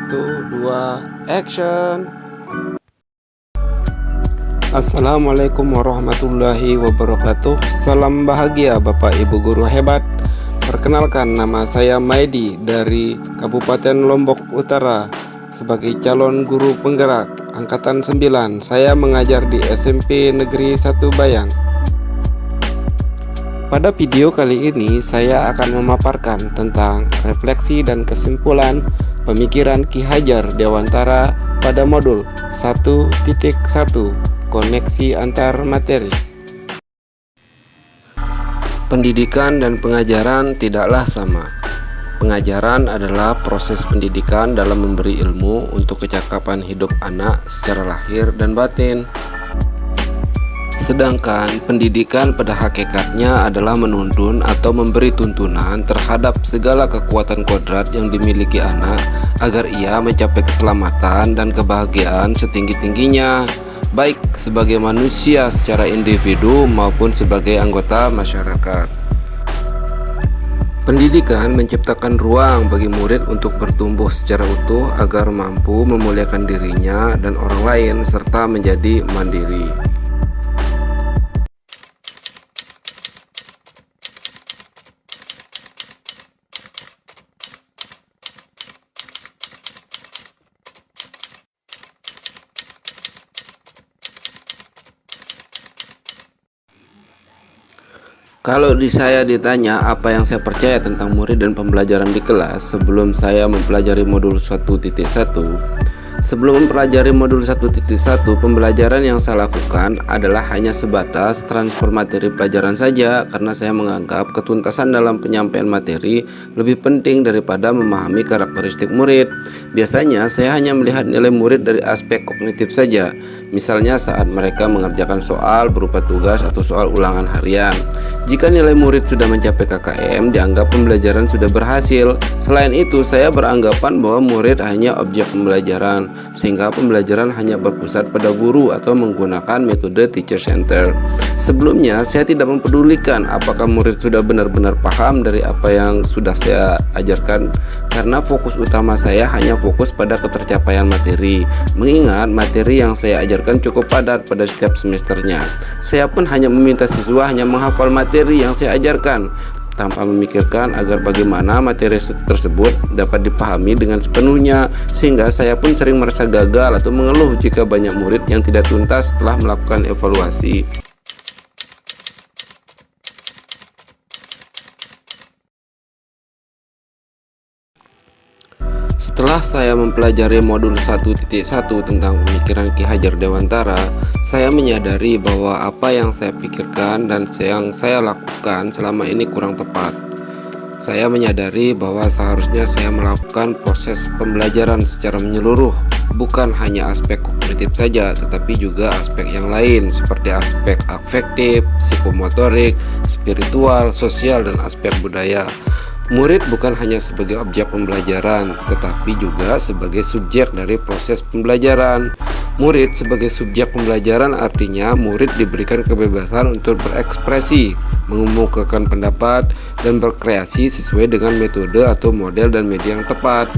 Satu, dua, action. Assalamualaikum warahmatullahi wabarakatuh. Salam bahagia Bapak Ibu guru hebat. Perkenalkan, nama saya Maidi dari Kabupaten Lombok Utara. Sebagai calon guru penggerak Angkatan 9, saya mengajar di SMP Negeri 1 Bayang. Pada video kali ini saya akan memaparkan tentang refleksi dan kesimpulan pemikiran Ki Hajar Dewantara pada modul 1.1 koneksi antar materi. Pendidikan dan pengajaran tidaklah sama. Pengajaran adalah proses pendidikan dalam memberi ilmu untuk kecakapan hidup anak secara lahir dan batin. Sedangkan pendidikan pada hakikatnya adalah menuntun atau memberi tuntunan terhadap segala kekuatan kodrat yang dimiliki anak agar ia mencapai keselamatan dan kebahagiaan setinggi-tingginya, baik sebagai manusia secara individu maupun sebagai anggota masyarakat. Pendidikan menciptakan ruang bagi murid untuk bertumbuh secara utuh agar mampu memuliakan dirinya dan orang lain serta menjadi mandiri. Kalau saya ditanya apa yang saya percaya tentang murid dan pembelajaran di kelas sebelum saya mempelajari modul 1.1, sebelum mempelajari modul 1.1, pembelajaran yang saya lakukan adalah hanya sebatas transfer materi pelajaran saja, karena saya menganggap ketuntasan dalam penyampaian materi lebih penting daripada memahami karakteristik murid. Biasanya saya hanya melihat nilai murid dari aspek kognitif saja, misalnya saat mereka mengerjakan soal berupa tugas atau soal ulangan harian. Jika nilai murid sudah mencapai KKM, dianggap pembelajaran sudah berhasil. Selain itu, saya beranggapan bahwa murid hanya objek pembelajaran, sehingga pembelajaran hanya berpusat pada guru atau menggunakan metode teacher center. Sebelumnya, saya tidak mempedulikan apakah murid sudah benar-benar paham dari apa yang sudah saya ajarkan, karena fokus utama saya hanya fokus pada ketercapaian materi, mengingat materi yang saya ajarkan cukup padat pada setiap semesternya. Saya pun hanya meminta siswa hanya menghafal materi yang saya ajarkan, tanpa memikirkan agar bagaimana materi tersebut dapat dipahami dengan sepenuhnya, sehingga saya pun sering merasa gagal atau mengeluh jika banyak murid yang tidak tuntas setelah melakukan evaluasi. Setelah saya mempelajari modul 1.1 tentang pemikiran Ki Hajar Dewantara, saya menyadari bahwa apa yang saya pikirkan dan yang saya lakukan selama ini kurang tepat. Saya menyadari bahwa seharusnya saya melakukan proses pembelajaran secara menyeluruh, bukan hanya aspek kognitif saja, tetapi juga aspek yang lain seperti aspek afektif, psikomotorik, spiritual, sosial, dan aspek budaya. Murid bukan hanya sebagai objek pembelajaran, tetapi juga sebagai subjek dari proses pembelajaran. Murid sebagai subjek pembelajaran artinya murid diberikan kebebasan untuk berekspresi, mengemukakan pendapat, dan berkreasi sesuai dengan metode atau model dan media yang tepat.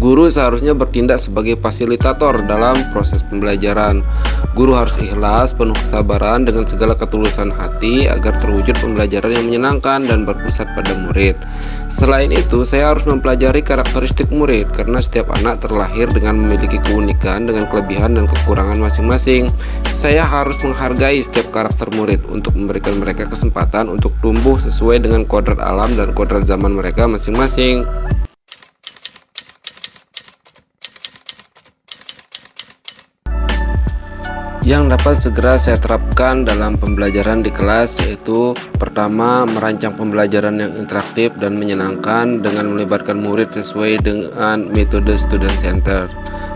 Guru seharusnya bertindak sebagai fasilitator dalam proses pembelajaran. Guru harus ikhlas, penuh kesabaran dengan segala ketulusan hati agar terwujud pembelajaran yang menyenangkan dan berpusat pada murid. Selain itu, saya harus mempelajari karakteristik murid, karena setiap anak terlahir dengan memiliki keunikan dengan kelebihan dan kekurangan masing-masing. Saya harus menghargai setiap karakter murid untuk memberikan mereka kesempatan untuk tumbuh sesuai dengan kodrat alam dan kodrat zaman mereka masing-masing. Yang dapat segera saya terapkan dalam pembelajaran di kelas yaitu: pertama, merancang pembelajaran yang interaktif dan menyenangkan dengan melibatkan murid sesuai dengan metode student center.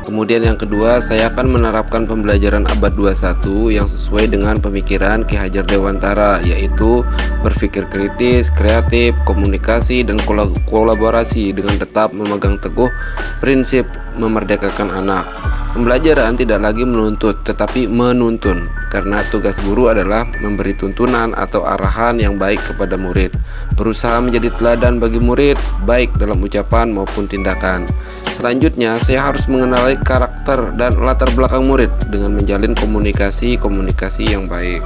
Kemudian yang kedua, saya akan menerapkan pembelajaran abad 21 yang sesuai dengan pemikiran Ki Hajar Dewantara, yaitu berpikir kritis, kreatif, komunikasi, dan kolaborasi dengan tetap memegang teguh prinsip memerdekakan anak. Pembelajaran tidak lagi menuntut tetapi menuntun, karena tugas guru adalah memberi tuntunan atau arahan yang baik kepada murid, berusaha menjadi teladan bagi murid baik dalam ucapan maupun tindakan. Selanjutnya, saya harus mengenali karakter dan latar belakang murid dengan menjalin komunikasi yang baik.